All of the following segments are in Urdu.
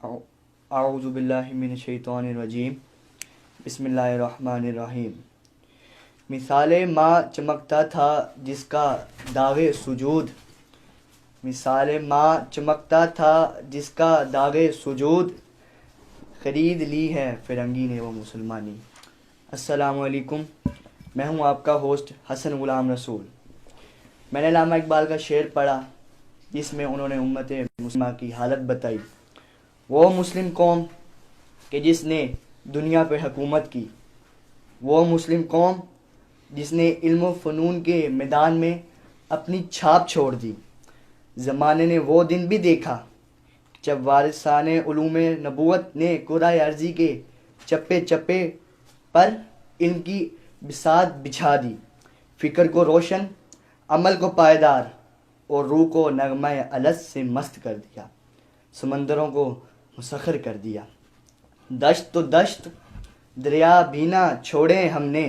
اعوذ باللہ من الشیطان الرجیم بسم اللہ الرحمن الرحیم۔ مثال ماں چمکتا تھا جس کا داغ سجود، مثال ماں چمکتا تھا جس کا داغ سجود، خرید لی ہے فرنگی نے وہ مسلمانی۔ السلام علیکم، میں ہوں آپ کا ہوسٹ حسن غلام رسول۔ میں نے علامہ اقبال کا شعر پڑھا جس میں انہوں نے امت مسلمہ کی حالت بتائی۔ وہ مسلم قوم کہ جس نے دنیا پہ حکومت کی، وہ مسلم قوم جس نے علم و فنون کے میدان میں اپنی چھاپ چھوڑ دی۔ زمانے نے وہ دن بھی دیکھا جب وارثان علوم نبوت نے کرۂ ارضی کے چپے چپے پر علم کی بساط بچھا دی، فکر کو روشن، عمل کو پائیدار اور روح کو نغمہ الست سے مست کر دیا، سمندروں کو مسخر کر دیا۔ دشت تو دشت دریا بھی نہ چھوڑے ہم نے،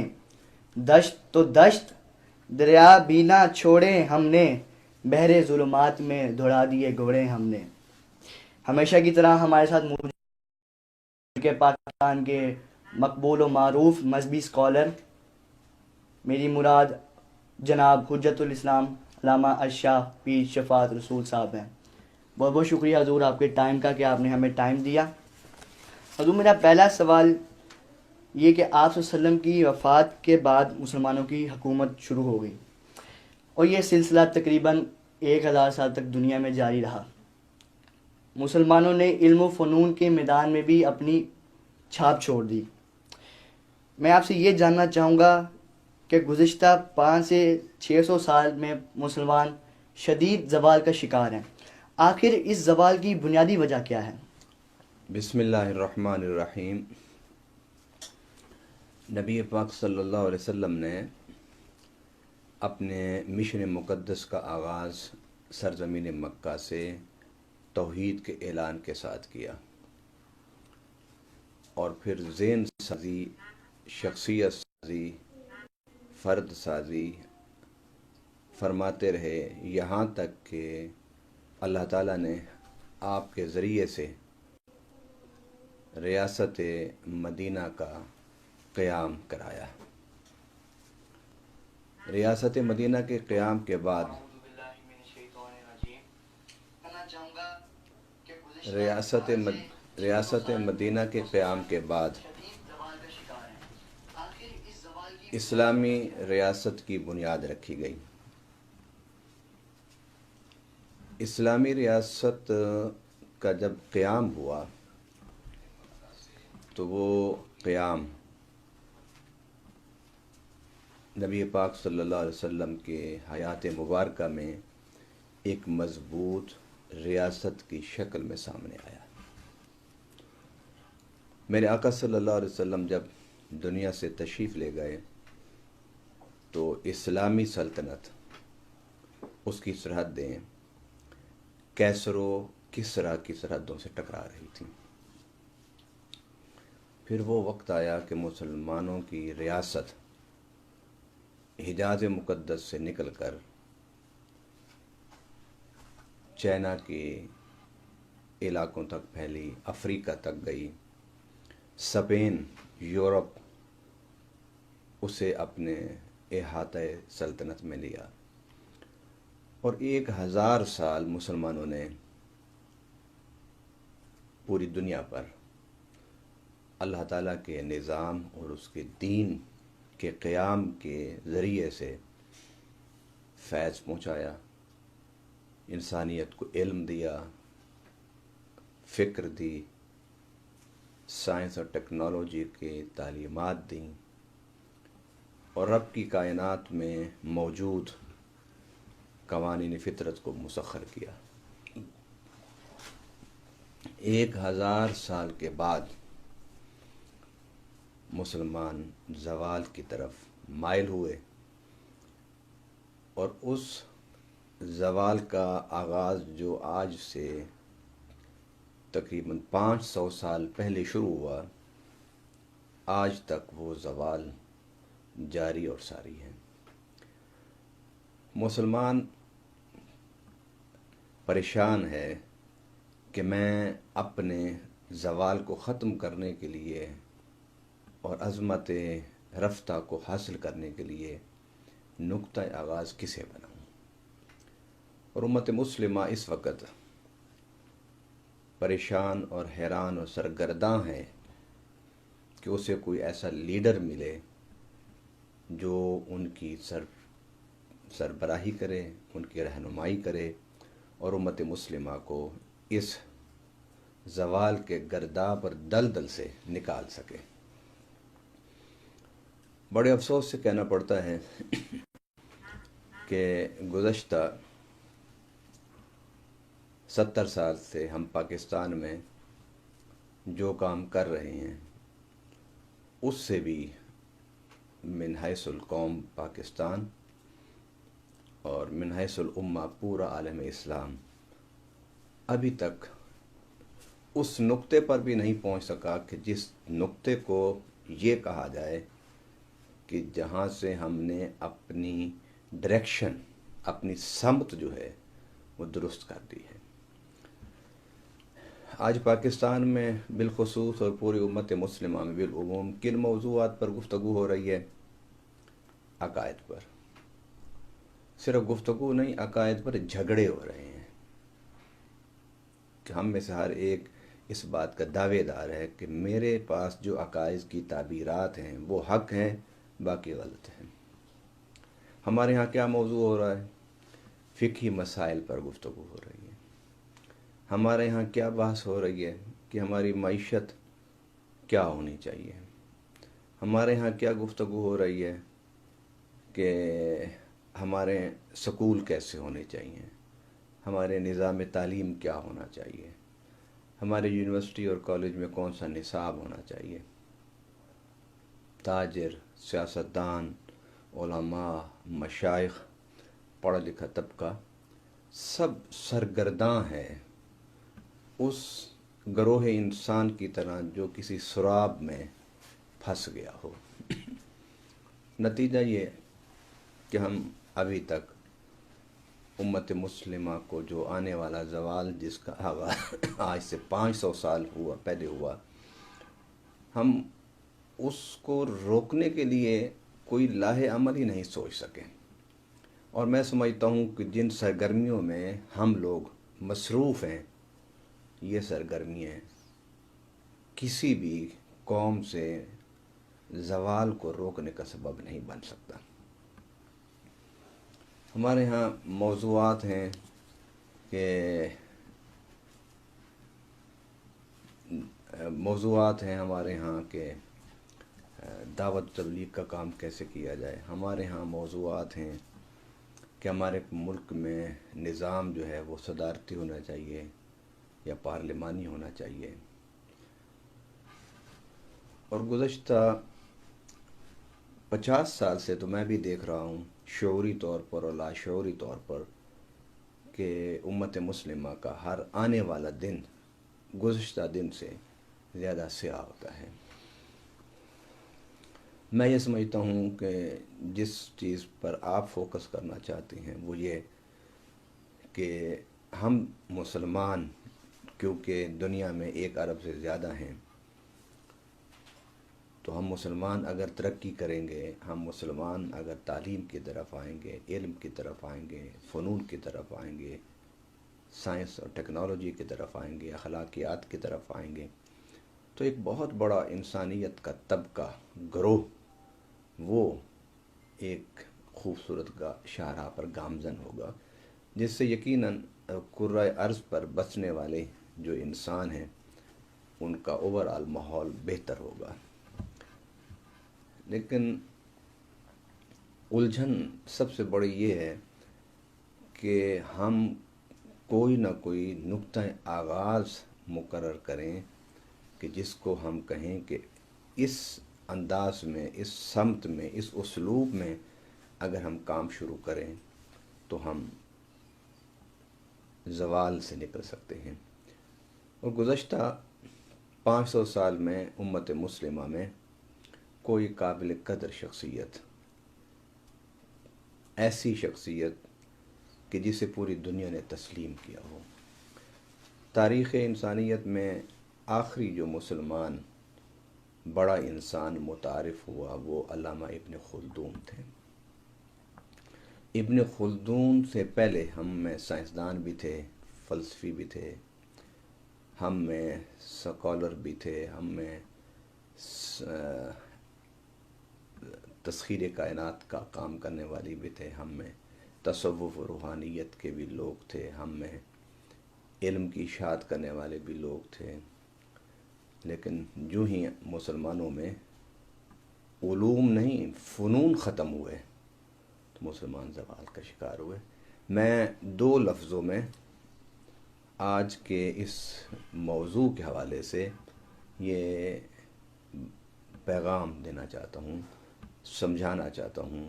دشت تو دشت دریا بھی نہ چھوڑے ہم نے، بحر ظلمات میں دوڑا دیے گھوڑے ہم نے۔ ہمیشہ کی طرح ہمارے ساتھ ملک پاکستان کے مقبول و معروف مذہبی اسکالر، میری مراد جناب حجت الاسلام علامہ اشرف پیر شفاعت رسول صاحب ہیں۔ بہت بہت شکریہ حضور آپ کے ٹائم کا کہ آپ نے ہمیں ٹائم دیا۔ حضور میرا پہلا سوال یہ کہ آپ صلی اللہ علیہ وسلم کی وفات کے بعد مسلمانوں کی حکومت شروع ہو گئی اور یہ سلسلہ تقریباً 1000 سال تک دنیا میں جاری رہا۔ مسلمانوں نے علم و فنون کے میدان میں بھی اپنی چھاپ چھوڑ دی۔ میں آپ سے یہ جاننا چاہوں گا کہ گزشتہ 500 سے 600 سال میں مسلمان شدید زوال کا شکار ہیں، آخر اس زوال کی بنیادی وجہ کیا ہے؟ بسم اللہ الرحمن الرحیم۔ نبی پاک صلی اللہ علیہ وسلم نے اپنے مشن مقدس کا آغاز سرزمین مکہ سے توحید کے اعلان کے ساتھ کیا، اور پھر ذہن سازی، شخصیت سازی، فرد سازی فرماتے رہے، یہاں تک کہ اللہ تعالیٰ نے آپ کے ذریعے سے ریاست مدینہ کا قیام کرایا۔ ریاست مدینہ کے قیام کے بعد ریاست مدینہ کے قیام کے بعد اسلامی ریاست کی بنیاد رکھی گئی۔ اسلامی ریاست کا جب قیام ہوا تو وہ قیام نبی پاک صلی اللہ علیہ وسلم کے حیات مبارکہ میں ایک مضبوط ریاست کی شکل میں سامنے آیا۔ میرے آقا صلی اللہ علیہ وسلم جب دنیا سے تشریف لے گئے تو اسلامی سلطنت، اس کی سرحدیں کیسر و کسریٰ کی سرحدوں سے ٹکرا رہی تھیں۔ پھر وہ وقت آیا کہ مسلمانوں کی ریاست حجاز مقدس سے نکل کر چائنا کے علاقوں تک پھیلی، افریقہ تک گئی، اسپین، یورپ اسے اپنے احاطہ سلطنت میں لیا، اور 1000 سال مسلمانوں نے پوری دنیا پر اللہ تعالیٰ کے نظام اور اس کے دین کے قیام کے ذریعے سے فیض پہنچایا، انسانیت کو علم دیا، فکر دی، سائنس اور ٹیکنالوجی کے تعلیمات دیں، اور رب کی کائنات میں موجود قوانین فطرت کو مسخر کیا۔ 1000 سال کے بعد مسلمان زوال کی طرف مائل ہوئے، اور اس زوال کا آغاز جو آج سے تقریباً 500 سال پہلے شروع ہوا، آج تک وہ زوال جاری اور ساری ہے۔ مسلمان پریشان ہے کہ میں اپنے زوال کو ختم کرنے کے لیے اور عظمت رفتہ کو حاصل کرنے کے لیے نقطہ آغاز کسے بناؤں؟ اور امت مسلمہ اس وقت پریشان اور حیران اور سرگرداں ہے کہ اسے کوئی ایسا لیڈر ملے جو ان کی سربراہی کرے، ان کی رہنمائی کرے اور امت مسلمہ کو اس زوال کے گرداب اور دلدل سے نکال سکے۔ بڑے افسوس سے کہنا پڑتا ہے کہ گزشتہ 70 سال سے ہم پاکستان میں جو کام کر رہے ہیں اس سے بھی من حیث القوم پاکستان اور من حیث الامہ پورا عالم اسلام ابھی تک اس نقطے پر بھی نہیں پہنچ سکا کہ جس نقطے کو یہ کہا جائے کہ جہاں سے ہم نے اپنی ڈائریکشن، اپنی سمت جو ہے وہ درست کر دی ہے۔ آج پاکستان میں بالخصوص اور پوری امت مسلمہ میں بالعموم کن موضوعات پر گفتگو ہو رہی ہے؟ عقائد پر۔ صرف گفتگو نہیں، عقائد پر جھگڑے ہو رہے ہیں کہ ہم میں سے ہر ایک اس بات کا دعوے دار ہے کہ میرے پاس جو عقائد کی تعبیرات ہیں وہ حق ہیں، باقی غلط ہیں۔ ہمارے ہاں کیا موضوع ہو رہا ہے؟ فقہی مسائل پر گفتگو ہو رہی ہے۔ ہمارے ہاں کیا بحث ہو رہی ہے کہ ہماری معیشت کیا ہونی چاہیے۔ ہمارے ہاں کیا گفتگو ہو رہی ہے کہ ہمارے سکول کیسے ہونے چاہیے، ہمارے نظام تعلیم کیا ہونا چاہیے، ہمارے یونیورسٹی اور کالج میں کون سا نصاب ہونا چاہیے۔ تاجر، سیاستدان، علماء، مشائخ، پڑھا لکھا طبقہ سب سرگرداں ہے اس گروہ انسان کی طرح جو کسی سراب میں پھنس گیا ہو۔ نتیجہ یہ کہ ہم ابھی تک امت مسلمہ کو جو آنے والا زوال جس کا آغاز آج سے 500 سال پہلے ہوا، ہم اس کو روکنے کے لیے کوئی لاہ عمل ہی نہیں سوچ سکے۔ اور میں سمجھتا ہوں کہ جن سرگرمیوں میں ہم لوگ مصروف ہیں، یہ سرگرمیاں کسی بھی قوم سے زوال کو روکنے کا سبب نہیں بن سکتا۔ ہمارے ہاں موضوعات ہیں ہمارے ہاں کہ دعوت تبلیغ کا کام کیسے کیا جائے۔ ہمارے ہاں موضوعات ہیں کہ ہمارے ملک میں نظام جو ہے وہ صدارتی ہونا چاہیے یا پارلیمانی ہونا چاہیے۔ اور گزشتہ 50 سال سے تو میں بھی دیکھ رہا ہوں شعوری طور پر اور لاشعوری طور پر کہ امت مسلمہ کا ہر آنے والا دن گزشتہ دن سے زیادہ سیاہ ہوتا ہے۔ میں یہ سمجھتا ہوں کہ جس چیز پر آپ فوکس کرنا چاہتے ہیں وہ یہ کہ ہم مسلمان کیونکہ دنیا میں 1 ارب سے زیادہ ہیں، تو ہم مسلمان اگر ترقی کریں گے، ہم مسلمان اگر تعلیم کی طرف آئیں گے، علم کی طرف آئیں گے، فنون کی طرف آئیں گے، سائنس اور ٹیکنالوجی کی طرف آئیں گے، اخلاقیات کی طرف آئیں گے، تو ایک بہت بڑا انسانیت کا طبقہ، گروہ، وہ ایک خوبصورت شاہراہ پر گامزن ہوگا، جس سے یقیناً کرۂ ارض پر بسنے والے جو انسان ہیں ان کا اوورآل ماحول بہتر ہوگا۔ لیکن الجھن سب سے بڑی یہ ہے کہ ہم کوئی نہ کوئی نقطہ آغاز مقرر کریں کہ جس کو ہم کہیں کہ اس انداز میں، اس سمت میں، اس اسلوب میں اگر ہم کام شروع کریں تو ہم زوال سے نکل سکتے ہیں۔ اور گزشتہ 500 سال میں امت مسلمہ میں کوئی قابل قدر شخصیت، ایسی شخصیت کہ جسے پوری دنیا نے تسلیم کیا ہو، تاریخ انسانیت میں آخری جو مسلمان بڑا انسان متعارف ہوا وہ علامہ ابن خلدون تھے۔ ابن خلدون سے پہلے ہم میں سائنسدان بھی تھے، فلسفی بھی تھے، ہم میں سکالر بھی تھے، ہم میں تسخیر کائنات کا کام کرنے والی بھی تھے، ہم میں تصوف و روحانیت کے بھی لوگ تھے، ہم میں علم کی اشاعت کرنے والے بھی لوگ تھے۔ لیکن جو ہی مسلمانوں میں علوم نہیں فنون ختم ہوئے تو مسلمان زوال کا شکار ہوئے۔ میں 2 لفظوں میں آج کے اس موضوع کے حوالے سے یہ پیغام دینا چاہتا ہوں، سمجھانا چاہتا ہوں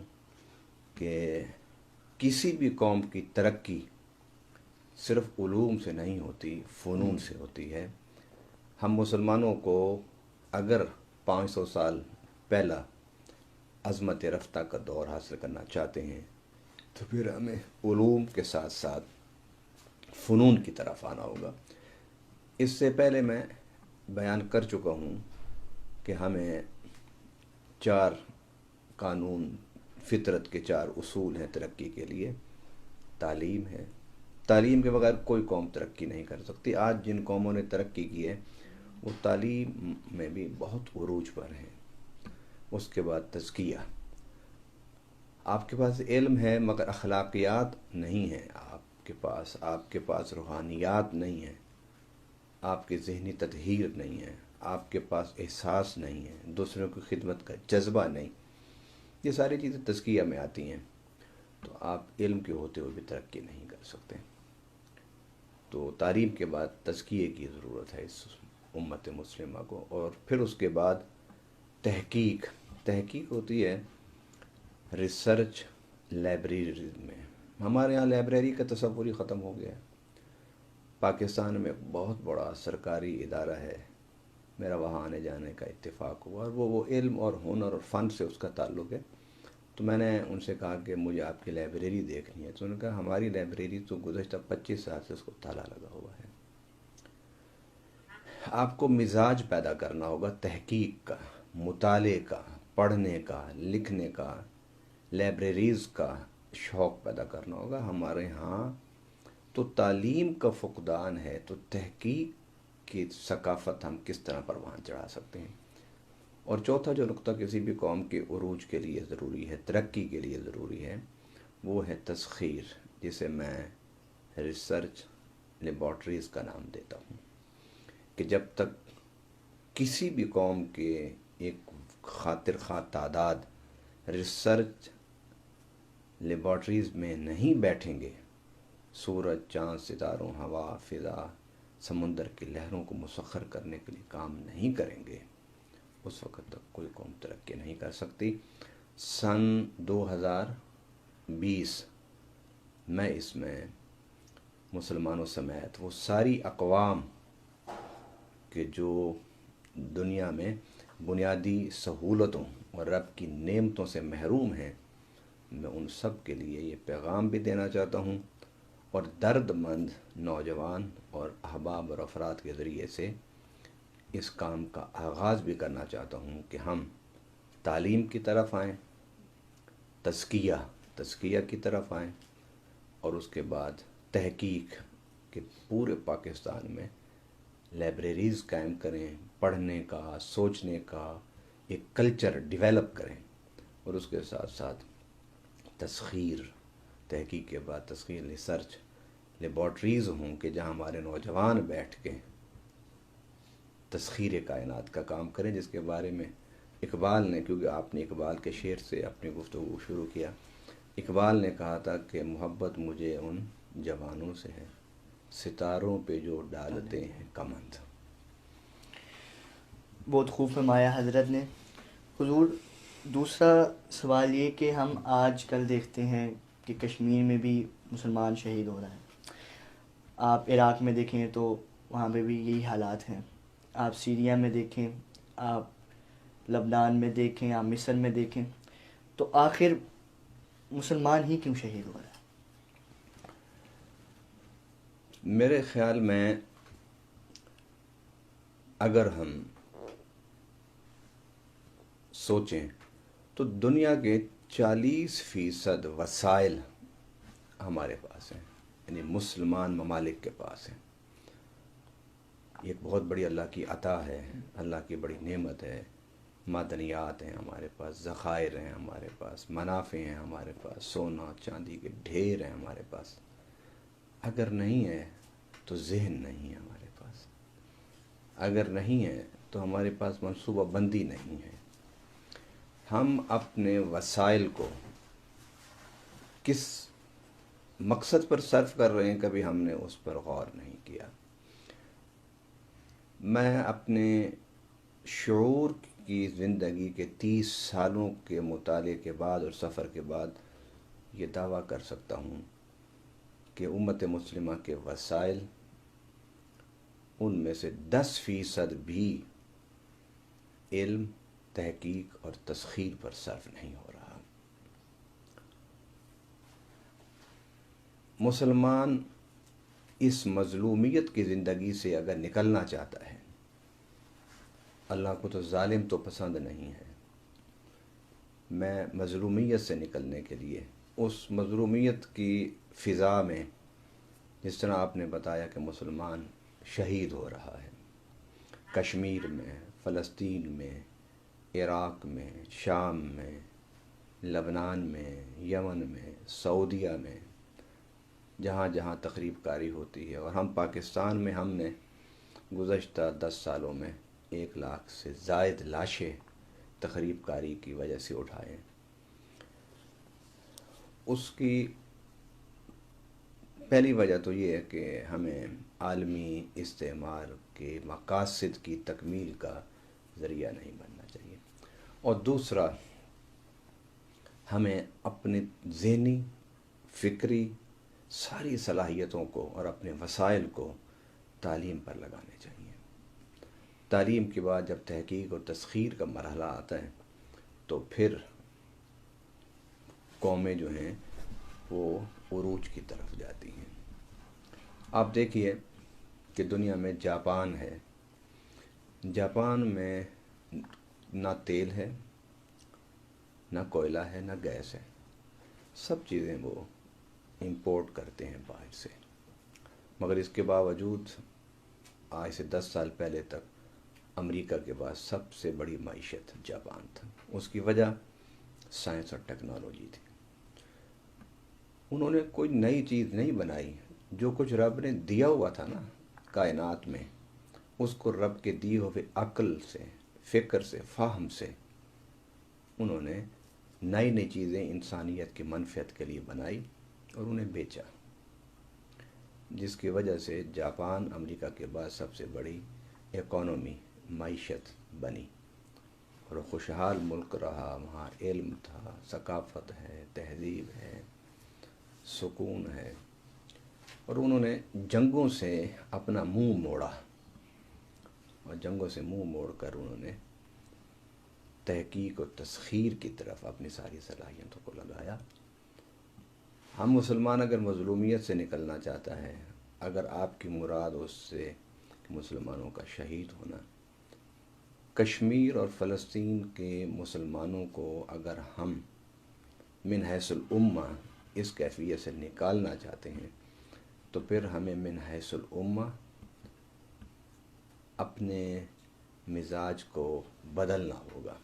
کہ کسی بھی قوم کی ترقی صرف علوم سے نہیں ہوتی، فنون سے ہوتی ہے۔ ہم مسلمانوں کو اگر 500 سال پہلا عظمت رفتہ کا دور حاصل کرنا چاہتے ہیں تو پھر ہمیں علوم کے ساتھ ساتھ فنون کی طرف آنا ہوگا۔ اس سے پہلے میں بیان کر چکا ہوں کہ ہمیں 4 قانون، فطرت کے 4 اصول ہیں ترقی کے لیے۔ تعلیم ہے، تعلیم کے بغیر کوئی قوم ترقی نہیں کر سکتی۔ آج جن قوموں نے ترقی کی ہے وہ تعلیم میں بھی بہت عروج پر ہیں۔ اس کے بعد تزکیہ، آپ کے پاس علم ہے مگر اخلاقیات نہیں ہیں، آپ کے پاس روحانیات نہیں ہیں، آپ کی ذہنی تطہیر نہیں ہے، آپ کے پاس احساس نہیں ہے، دوسروں کی خدمت کا جذبہ نہیں، یہ ساری چیزیں تزکیہ میں آتی ہیں، تو آپ علم کے ہوتے ہوئے بھی ترقی نہیں کر سکتے۔ تو تعلیم کے بعد تزکیے کی ضرورت ہے اس امت مسلمہ کو۔ اور پھر اس کے بعد تحقیق ہوتی ہے ریسرچ لائبریریز میں۔ ہمارے ہاں لائبریری کا تصور ہی ختم ہو گیا ہے۔ پاکستان میں بہت بڑا سرکاری ادارہ ہے، میرا وہاں آنے جانے کا اتفاق ہوا، اور وہ علم اور ہنر اور فن سے اس کا تعلق ہے۔ تو میں نے ان سے کہا کہ مجھے آپ کی لائبریری دیکھنی ہے، تو انہوں نے کہا ہماری لائبریری تو گزشتہ 25 سال سے اس کو تالا لگا ہوا ہے۔ آپ کو مزاج پیدا کرنا ہوگا تحقیق کا، مطالعے کا، پڑھنے کا، لکھنے کا، لائبریریز کا شوق پیدا کرنا ہوگا۔ ہمارے ہاں تو تعلیم کا فقدان ہے، تو تحقیق کی ثقافت ہم کس طرح پروان چڑھا سکتے ہیں؟ اور چوتھا جو نقطہ کسی بھی قوم کے عروج کے لیے ضروری ہے، ترقی کے لیے ضروری ہے، وہ ہے تسخیر، جسے میں ریسرچ لیبارٹریز کا نام دیتا ہوں، کہ جب تک کسی بھی قوم کے ایک خاطر خواہ تعداد ریسرچ لیبارٹریز میں نہیں بیٹھیں گے، سورج، چاند، ستاروں، ہوا، فضا، سمندر کی لہروں کو مسخر کرنے کے لیے کام نہیں کریں گے، اس وقت تک کوئی قوم ترقی نہیں کر سکتی۔ سن 2020 میں اس میں مسلمانوں سمیت وہ ساری اقوام کہ جو دنیا میں بنیادی سہولتوں اور رب کی نعمتوں سے محروم ہیں، میں ان سب کے لیے یہ پیغام بھی دینا چاہتا ہوں، اور درد مند نوجوان اور احباب اور افراد کے ذریعے سے اس کام کا آغاز بھی کرنا چاہتا ہوں کہ ہم تعلیم کی طرف آئیں، تزکیہ کی طرف آئیں، اور اس کے بعد تحقیق کہ پورے پاکستان میں لائبریریز قائم کریں، پڑھنے کا، سوچنے کا ایک کلچر ڈیولپ کریں، اور اس کے ساتھ ساتھ تحقیق کے بعد تسخیر ریسرچ لیبارٹریز ہوں کہ جہاں ہمارے نوجوان بیٹھ کے تسخیر کائنات کا کام کریں، جس کے بارے میں اقبال نے، کیونکہ آپ نے اقبال کے شعر سے اپنی گفتگو شروع کیا، اقبال نے کہا تھا کہ محبت مجھے ان جوانوں سے ہے ستاروں پہ جو ڈالتے ہیں کمند۔ بہت خوب فرمایا حضرت نے۔ حضور، دوسرا سوال یہ کہ ہم آج کل دیکھتے ہیں کہ کشمیر میں بھی مسلمان شہید ہو رہے ہیں، آپ عراق میں دیکھیں تو وہاں پہ بھی یہی حالات ہیں، آپ سیریا میں دیکھیں، آپ لبنان میں دیکھیں، آپ مصر میں دیکھیں، تو آخر مسلمان ہی کیوں شہید ہو رہا ہے؟ میرے خیال میں اگر ہم سوچیں تو دنیا کے 40% وسائل ہمارے پاس ہیں، یعنی مسلمان ممالک کے پاس ہیں۔ یہ ایک بہت بڑی اللہ کی عطا ہے، اللہ کی بڑی نعمت ہے۔ معدنیات ہیں ہمارے پاس، ذخائر ہیں ہمارے پاس، منافع ہیں ہمارے پاس، سونا چاندی کے ڈھیر ہیں ہمارے پاس۔ اگر نہیں ہے تو ذہن نہیں ہے ہمارے پاس، اگر نہیں ہے تو ہمارے پاس منصوبہ بندی نہیں ہے۔ ہم اپنے وسائل کو کس مقصد پر صرف کر رہے ہیں، کبھی ہم نے اس پر غور نہیں کیا۔ میں اپنے شعور کی زندگی کے 30 سالوں کے مطالعے کے بعد اور سفر کے بعد یہ دعویٰ کر سکتا ہوں کہ امت مسلمہ کے وسائل ان میں سے 10% بھی علم، تحقیق اور تسخیر پر صرف نہیں ہو رہا۔ مسلمان اس مظلومیت کی زندگی سے اگر نکلنا چاہتا ہے، اللہ کو تو ظالم تو پسند نہیں ہے، میں مظلومیت سے نکلنے کے لیے اس مظلومیت کی فضا میں، جس طرح آپ نے بتایا کہ مسلمان شہید ہو رہا ہے کشمیر میں، فلسطین میں، عراق میں، شام میں، لبنان میں، یمن میں، سعودیہ میں، جہاں جہاں تخریب کاری ہوتی ہے، اور ہم پاکستان میں ہم نے گزشتہ 10 سالوں میں 1 لاکھ سے زائد لاشیں تخریب کاری کی وجہ سے اٹھائے۔ اس کی پہلی وجہ تو یہ ہے کہ ہمیں عالمی استعمار کے مقاصد کی تکمیل کا ذریعہ نہیں بننا چاہیے، اور دوسرا ہمیں اپنے ذہنی، فکری ساری صلاحیتوں کو اور اپنے وسائل کو تعلیم پر لگانے چاہیے۔ تعلیم کے بعد جب تحقیق اور تسخیر کا مرحلہ آتا ہے تو پھر قومیں جو ہیں وہ عروج کی طرف جاتی ہیں۔ آپ دیکھیے کہ دنیا میں جاپان ہے، جاپان میں نہ تیل ہے، نہ کوئلہ ہے، نہ گیس ہے، سب چیزیں وہ امپورٹ کرتے ہیں باہر سے، مگر اس کے باوجود آج سے 10 سال پہلے تک امریکہ کے بعد سب سے بڑی معیشت جاپان تھا۔ اس کی وجہ سائنس اور ٹیکنالوجی تھی۔ انہوں نے کوئی نئی چیز نہیں بنائی، جو کچھ رب نے دیا ہوا تھا نا کائنات میں، اس کو رب کے دیے ہوئے عقل سے، فکر سے، فہم سے انہوں نے نئی نئی چیزیں انسانیت کی منفعت کے لیے بنائی اور انہیں بیچا، جس کی وجہ سے جاپان امریکہ کے بعد سب سے بڑی اکانومی، معیشت بنی، اور خوشحال ملک رہا۔ وہاں علم تھا، ثقافت ہے، تہذیب ہے، سکون ہے، اور انہوں نے جنگوں سے اپنا منہ موڑا، اور جنگوں سے منہ موڑ کر انہوں نے تحقیق اور تسخیر کی طرف اپنی ساری صلاحیتوں کو لگایا۔ ہم مسلمان اگر مظلومیت سے نکلنا چاہتا ہے، اگر آپ کی مراد اس سے مسلمانوں کا شہید ہونا، کشمیر اور فلسطین کے مسلمانوں کو اگر ہم من حیث الامہ اس کیفیت سے نکالنا چاہتے ہیں، تو پھر ہمیں من حیث الامہ اپنے مزاج کو بدلنا ہوگا،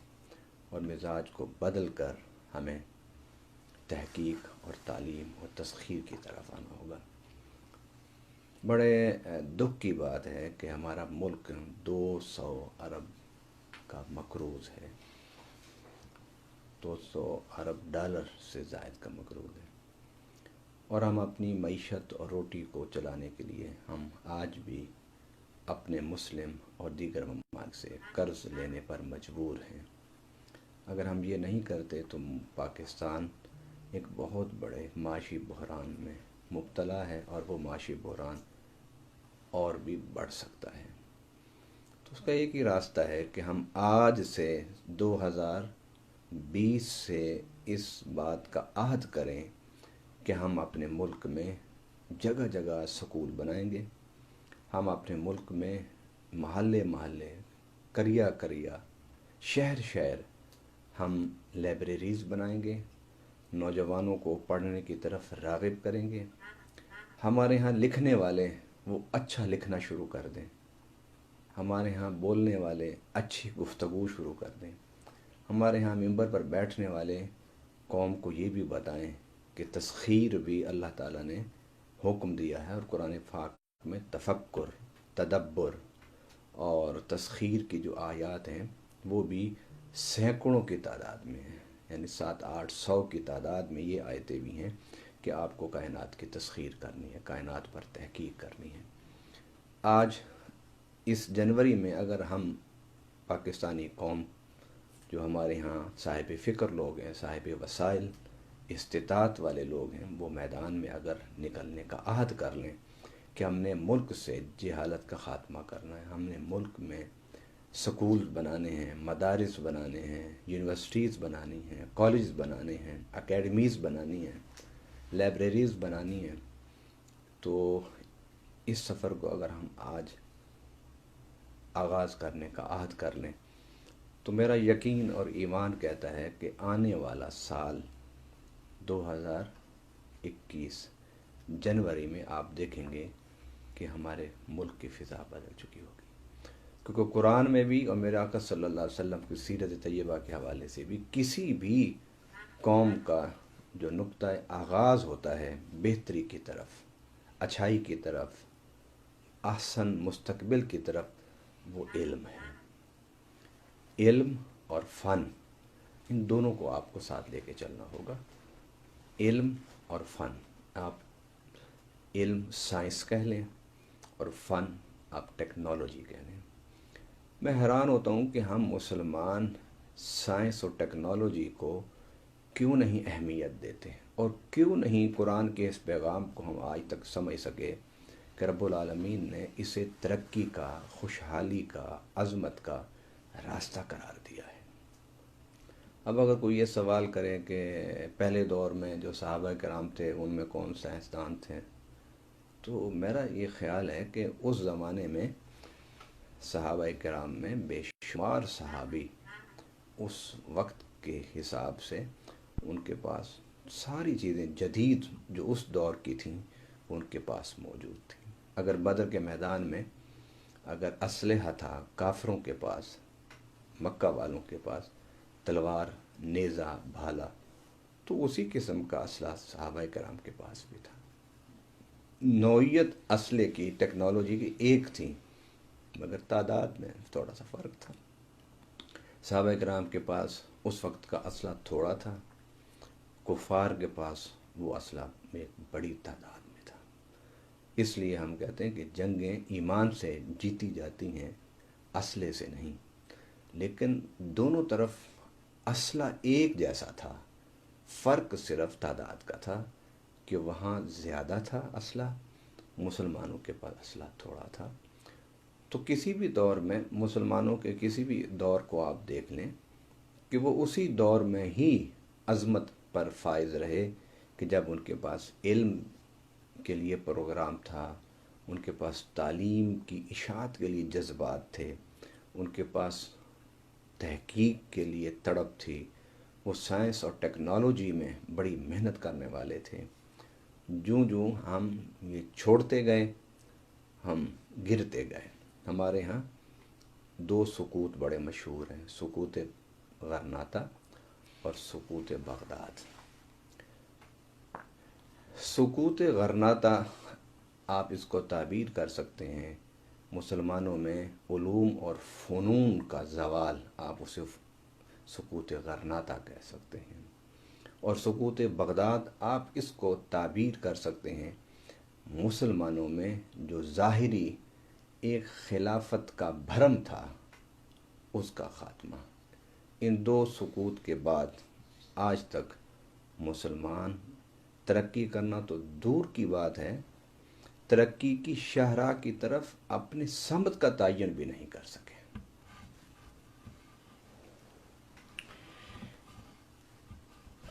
اور مزاج کو بدل کر ہمیں تحقیق اور تعلیم اور تسخیر کی طرف آنا ہوگا۔ بڑے دکھ کی بات ہے کہ ہمارا ملک 200 ارب کا مقروض ہے، 200 ارب ڈالر سے زائد کا مقروض ہے، اور ہم اپنی معیشت اور روٹی کو چلانے کے لیے ہم آج بھی اپنے مسلم اور دیگر ممالک سے قرض لینے پر مجبور ہیں۔ اگر ہم یہ نہیں کرتے تو پاکستان ایک بہت بڑے معاشی بحران میں مبتلا ہے، اور وہ معاشی بحران اور بھی بڑھ سکتا ہے۔ تو اس کا ایک ہی راستہ ہے کہ ہم آج سے 2020 سے اس بات کا عہد کریں کہ ہم اپنے ملک میں جگہ جگہ سکول بنائیں گے، ہم اپنے ملک میں محلے محلے، قریہ قریہ، شہر شہر ہم لائبریریز بنائیں گے، نوجوانوں کو پڑھنے کی طرف راغب کریں گے۔ ہمارے ہاں لکھنے والے وہ اچھا لکھنا شروع کر دیں، ہمارے ہاں بولنے والے اچھی گفتگو شروع کر دیں، ہمارے ہاں ممبر پر بیٹھنے والے قوم کو یہ بھی بتائیں کہ تسخیر بھی اللہ تعالیٰ نے حکم دیا ہے، اور قرآن پاک میں تفکر، تدبر اور تسخیر کی جو آیات ہیں وہ بھی سینکڑوں کی تعداد میں ہیں، یعنی 700-800 کی تعداد میں یہ آیتیں بھی ہیں کہ آپ کو کائنات کی تسخیر کرنی ہے، کائنات پر تحقیق کرنی ہے۔ آج اس جنوری میں اگر ہم پاکستانی قوم جو ہمارے ہاں صاحب فکر لوگ ہیں، صاحب وسائل، استطاعت والے لوگ ہیں، وہ میدان میں اگر نکلنے کا عہد کر لیں کہ ہم نے ملک سے جہالت کا خاتمہ کرنا ہے، ہم نے ملک میں سکول بنانے ہیں، مدارس بنانے ہیں، یونیورسٹیز بنانی ہیں، کالجز بنانے ہیں، اکیڈمیز بنانی ہیں، لائبریریز بنانی ہیں، تو اس سفر کو اگر ہم آج آغاز کرنے کا عہد کر لیں تو میرا یقین اور ایمان کہتا ہے کہ آنے والا سال 2021 جنوری میں آپ دیکھیں گے کہ ہمارے ملک کی فضا بدل چکی ہوگی، کیونکہ قرآن میں بھی اور میرے آقا صلی اللہ علیہ وسلم کی سیرت طیبہ کے حوالے سے بھی کسی بھی قوم کا جو نقطہ آغاز ہوتا ہے بہتری کی طرف، اچھائی کی طرف، احسن مستقبل کی طرف، وہ علم ہے۔ علم اور فن، ان دونوں کو آپ کو ساتھ لے کے چلنا ہوگا۔ علم اور فن، آپ علم سائنس کہہ لیں اور فن آپ ٹیکنالوجی کہہ لیں۔ میں حیران ہوتا ہوں کہ ہم مسلمان سائنس اور ٹیکنالوجی کو کیوں نہیں اہمیت دیتے، اور کیوں نہیں قرآن کے اس پیغام کو ہم آج تک سمجھ سکے کہ رب العالمین نے اسے ترقی کا، خوشحالی کا، عظمت کا راستہ قرار دیا ہے۔ اب اگر کوئی یہ سوال کرے کہ پہلے دور میں جو صحابہ کرام تھے ان میں کون سائنسدان تھے، تو میرا یہ خیال ہے کہ اس زمانے میں صحابہ کرام میں بے شمار صحابی اس وقت کے حساب سے ان کے پاس ساری چیزیں جدید جو اس دور کی تھیں ان کے پاس موجود تھیں۔ اگر بدر کے میدان میں اگر اسلحہ تھا کافروں کے پاس، مکہ والوں کے پاس تلوار، نیزہ، بھالا، تو اسی قسم کا اسلحہ صحابہ کرام کے پاس بھی تھا۔ نوعیت اسلحے کی، ٹیکنالوجی کی ایک تھی، مگر تعداد میں تھوڑا سا فرق تھا۔ صحابہ کرام کے پاس اس وقت کا اسلحہ تھوڑا تھا، کفار کے پاس وہ اسلحہ میں بڑی تعداد میں تھا۔ اس لیے ہم کہتے ہیں کہ جنگیں ایمان سے جیتی جاتی ہیں، اسلحے سے نہیں، لیکن دونوں طرف اسلحہ ایک جیسا تھا، فرق صرف تعداد کا تھا کہ وہاں زیادہ تھا اسلحہ، مسلمانوں کے پاس اسلحہ تھوڑا تھا۔ تو کسی بھی دور میں مسلمانوں کے کسی بھی دور کو آپ دیکھ لیں کہ وہ اسی دور میں ہی عظمت پر فائز رہے کہ جب ان کے پاس علم کے لیے پروگرام تھا، ان کے پاس تعلیم کی اشاعت کے لیے جذبات تھے، ان کے پاس تحقیق کے لیے تڑپ تھی، وہ سائنس اور ٹیکنالوجی میں بڑی محنت کرنے والے تھے۔ جوں جوں ہم یہ چھوڑتے گئے ہم گرتے گئے۔ ہمارے ہاں 2 سقوط بڑے مشہور ہیں، سقوط غرناطہ اور سقوط بغداد۔ سقوط غرناطہ آپ اس کو تعبیر کر سکتے ہیں مسلمانوں میں علوم اور فنون کا زوال، آپ اسے سقوط غرناطہ کہہ سکتے ہیں، اور سقوط بغداد آپ اس کو تعبیر کر سکتے ہیں مسلمانوں میں جو ظاہری ایک خلافت کا بھرم تھا اس کا خاتمہ۔ ان 2 سقوط کے بعد آج تک مسلمان ترقی کرنا تو دور کی بات ہے، ترقی کی شاہراہ کی طرف اپنی سمت کا تعین بھی نہیں کر سکے۔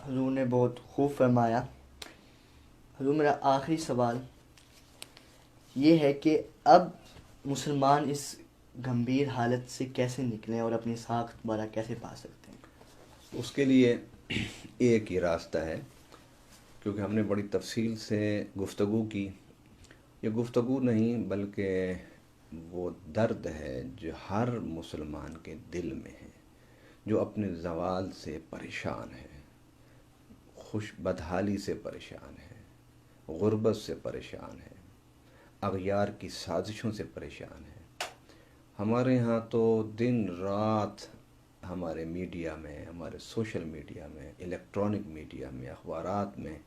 حضور نے بہت خوب فرمایا۔ حضور میرا آخری سوال یہ ہے کہ اب مسلمان اس گمبھیر حالت سے کیسے نکلیں اور اپنی ساکھ دوبارہ کیسے پا سکتے ہیں؟ اس کے لیے ایک ہی راستہ ہے، کیونکہ ہم نے بڑی تفصیل سے گفتگو کی. یہ گفتگو نہیں بلکہ وہ درد ہے جو ہر مسلمان کے دل میں ہے، جو اپنے زوال سے پریشان ہے، بدحالی سے پریشان ہے، غربت سے پریشان ہے، اغیار کی سازشوں سے پریشان ہے. ہمارے ہاں تو دن رات ہمارے میڈیا میں، ہمارے سوشل میڈیا میں، الیکٹرانک میڈیا میں، اخبارات میں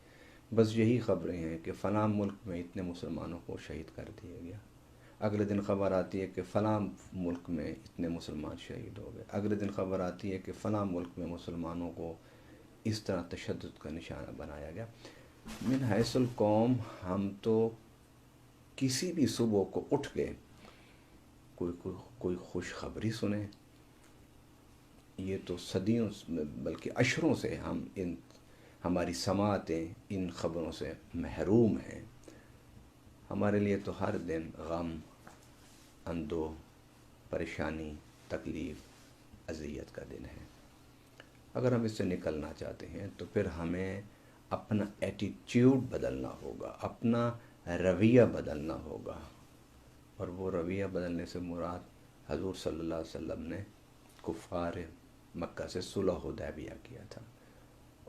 بس یہی خبریں ہیں کہ فلاں ملک میں اتنے مسلمانوں کو شہید کر دیا گیا. اگلے دن خبر آتی ہے کہ فلاں ملک میں اتنے مسلمان شہید ہو گئے. اگلے دن خبر آتی ہے کہ فلاں ملک میں مسلمانوں کو اس طرح تشدد کا نشانہ بنایا گیا. من حیث القوم ہم تو کسی بھی صبح کو اٹھ کے کوئی خوشخبری سنیں، یہ تو صدیوں بلکہ عشروں سے ہماری سماعتیں ان خبروں سے محروم ہیں. ہمارے لیے تو ہر دن غم، اندوہ، پریشانی، تکلیف، اذیت کا دن ہے. اگر ہم اس سے نکلنا چاہتے ہیں تو پھر ہمیں اپنا ایٹیٹیوڈ بدلنا ہوگا، اپنا رویہ بدلنا ہوگا. اور وہ رویہ بدلنے سے مراد حضور صلی اللہ علیہ وسلم نے کفار مکہ سے صلح حدیبیہ کیا تھا.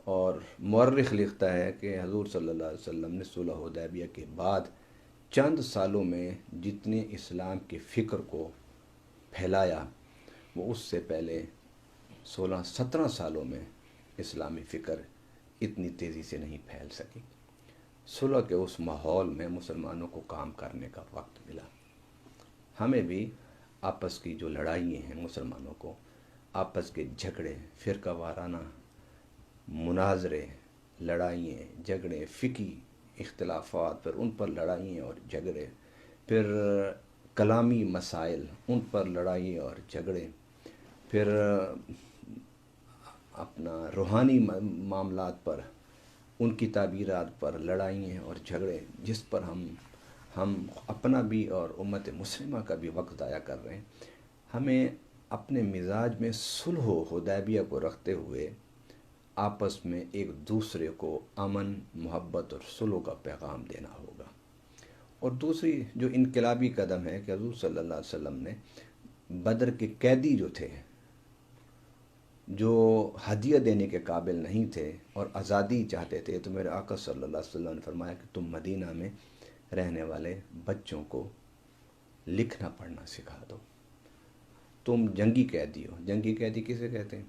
اور مورخ لکھتا ہے کہ حضور صلی اللہ علیہ وسلم نے صلح حدیبیہ کے بعد چند سالوں میں جتنے اسلام کی فکر کو پھیلایا وہ اس سے پہلے 16-17 سالوں میں اسلامی فکر اتنی تیزی سے نہیں پھیل سکی. صلح کے اس ماحول میں مسلمانوں کو کام کرنے کا وقت ملا. ہمیں بھی آپس کی جو لڑائیاں ہیں، مسلمانوں کو آپس کے جھگڑے، فرقہ وارانہ مناظرے، لڑائیاں، جھگڑے، فقہی اختلافات، پھر ان پر لڑائیاں اور جھگڑے، پھر کلامی مسائل، ان پر لڑائیاں اور جھگڑے، پھر اپنا روحانی معاملات پر، ان کی تعبیرات پر لڑائیاں اور جھگڑے، جس پر ہم اپنا بھی اور امت مسلمہ کا بھی وقت ضائع کر رہے ہیں. ہمیں اپنے مزاج میں صلح حدیبیہ کو رکھتے ہوئے آپس میں ایک دوسرے کو امن، محبت اور صلح کا پیغام دینا ہوگا. اور دوسری جو انقلابی قدم ہے کہ حضور صلی اللہ علیہ وسلم نے بدر کے قیدی جو تھے، جو ہدیہ دینے کے قابل نہیں تھے اور آزادی چاہتے تھے، تو میرے آقا صلی اللہ علیہ وسلم نے فرمایا کہ تم مدینہ میں رہنے والے بچوں کو لکھنا پڑھنا سکھا دو. تم جنگی قیدی ہو. جنگی قیدی کسے کہتے ہیں؟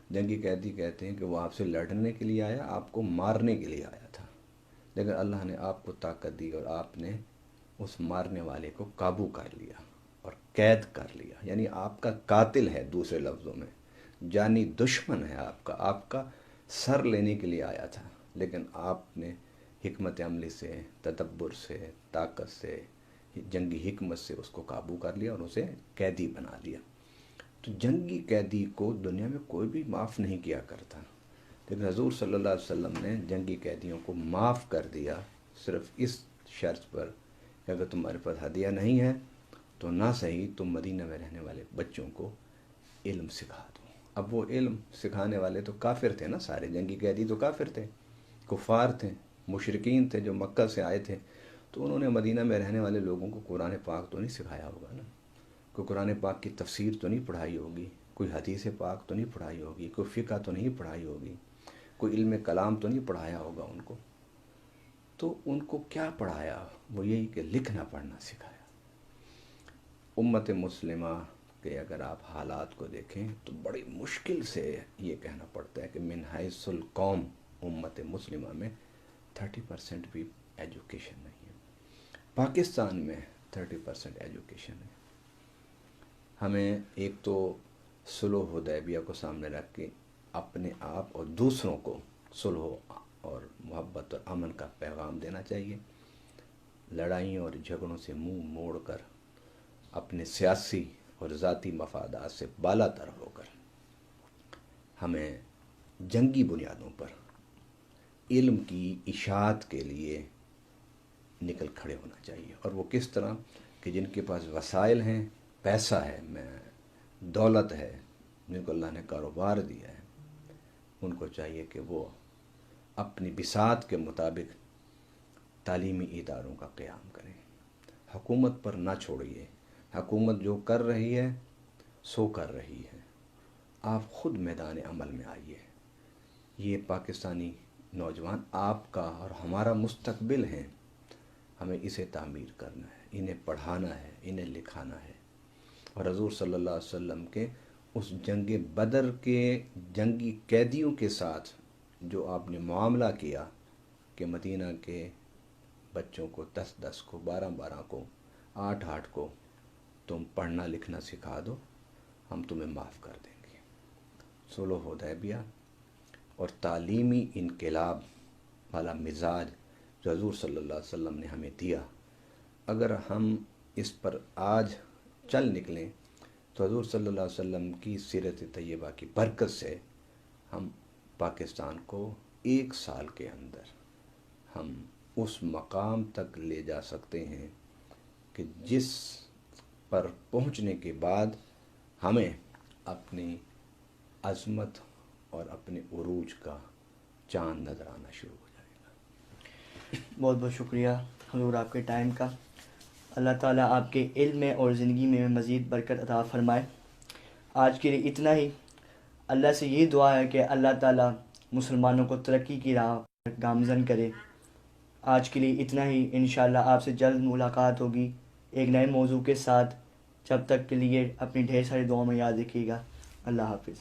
جنگی قیدی کہتے ہیں کہ وہ آپ سے لڑنے کے لیے آیا، آپ کو مارنے کے لیے آیا تھا، لیکن اللہ نے آپ کو طاقت دی اور آپ نے اس مارنے والے کو قابو کر لیا اور قید کر لیا. یعنی آپ کا قاتل ہے، دوسرے لفظوں میں جانی دشمن ہے آپ کا سر لینے کے لیے آیا تھا، لیکن آپ نے حکمت عملی سے، تدبر سے، طاقت سے، جنگی حکمت سے اس کو قابو کر لیا اور اسے قیدی بنا لیا. تو جنگی قیدی کو دنیا میں کوئی بھی معاف نہیں کیا کرتا، لیکن حضور صلی اللہ علیہ وسلم نے جنگی قیدیوں کو معاف کر دیا صرف اس شرط پر کہ اگر تمہارے پاس ہدیہ نہیں ہے تو نہ صحیح تم مدینہ میں رہنے والے بچوں کو علم سکھا دو. اب وہ علم سکھانے والے تو کافر تھے نا، سارے جنگی قیدی تو کافر تھے، کفار تھے، مشرکین تھے جو مکہ سے آئے تھے. تو انہوں نے مدینہ میں رہنے والے لوگوں کو قرآن پاک تو نہیں سکھایا ہوگا نا، کوئی قرآن پاک کی تفسیر تو نہیں پڑھائی ہوگی، کوئی حدیث پاک تو نہیں پڑھائی ہوگی، کوئی فقہ تو نہیں پڑھائی ہوگی، کوئی علم کلام تو نہیں پڑھایا ہوگا ان کو. تو ان کو کیا پڑھایا؟ وہ یہی کہ لکھنا پڑھنا سکھایا. امت مسلمہ کے اگر آپ حالات کو دیکھیں تو بڑی مشکل سے یہ کہنا پڑتا ہے کہ من حیث القوم امت مسلمہ میں 30% بھی ایجوکیشن نہیں ہے. پاکستان میں 30% ایجوکیشن ہے. ہمیں ایک تو صلح حدیبیہ کو سامنے رکھ کے اپنے آپ اور دوسروں کو صلح اور محبت اور امن کا پیغام دینا چاہیے. لڑائیوں اور جھگڑوں سے منہ موڑ کر، اپنے سیاسی اور ذاتی مفادات سے بالا تر ہو کر ہمیں جنگی بنیادوں پر علم کی اشاعت کے لیے نکل کھڑے ہونا چاہیے. اور وہ کس طرح کہ جن کے پاس وسائل ہیں پیسہ ہے، میں دولت ہے، جن کو اللہ نے کاروبار دیا ہے، ان کو چاہیے کہ وہ اپنی بساط کے مطابق تعلیمی اداروں کا قیام کریں، حکومت پر نہ چھوڑیے۔ حکومت جو کر رہی ہے سو کر رہی ہے، آپ خود میدان عمل میں آئیے۔ یہ پاکستانی نوجوان آپ کا اور ہمارا مستقبل ہیں، ہمیں اسے تعمیر کرنا ہے، انہیں پڑھانا ہے، انہیں لکھانا ہے۔ اور حضور صلی اللہ علیہ وسلم کے اس جنگ بدر کے جنگی قیدیوں کے ساتھ جو آپ نے معاملہ کیا کہ مدینہ کے بچوں کو 10 کو 12 کو 8 کو تم پڑھنا لکھنا سکھا دو، ہم تمہیں معاف کر دیں گے۔ صلح حدیبیہ اور تعلیمی انقلاب والا مزاج جو حضور صلی اللہ علیہ وسلم نے ہمیں دیا، اگر ہم اس پر آج چل نکلیں تو حضور صلی اللہ علیہ وسلم کی سیرت طیبہ کی برکت سے ہم پاکستان کو 1 سال کے اندر ہم اس مقام تک لے جا سکتے ہیں کہ جس پر پہنچنے کے بعد ہمیں اپنی عظمت اور اپنے عروج کا چاند نظر آنا شروع ہو جائے گا۔ بہت بہت شکریہ حضور آپ کے ٹائم کا۔ اللہ تعالیٰ آپ کے علم میں اور زندگی میں مزید برکت عطا فرمائے۔ آج کے لیے اتنا ہی۔ اللہ سے یہ دعا ہے کہ اللہ تعالیٰ مسلمانوں کو ترقی کی راہ پر گامزن کرے۔ آج کے لیے اتنا ہی، انشاءاللہ آپ سے جلد ملاقات ہوگی ایک نئے موضوع کے ساتھ۔ جب تک کے لیے اپنی ڈھیر ساری دعاؤں میں یاد رکھیے گا۔ اللہ حافظ۔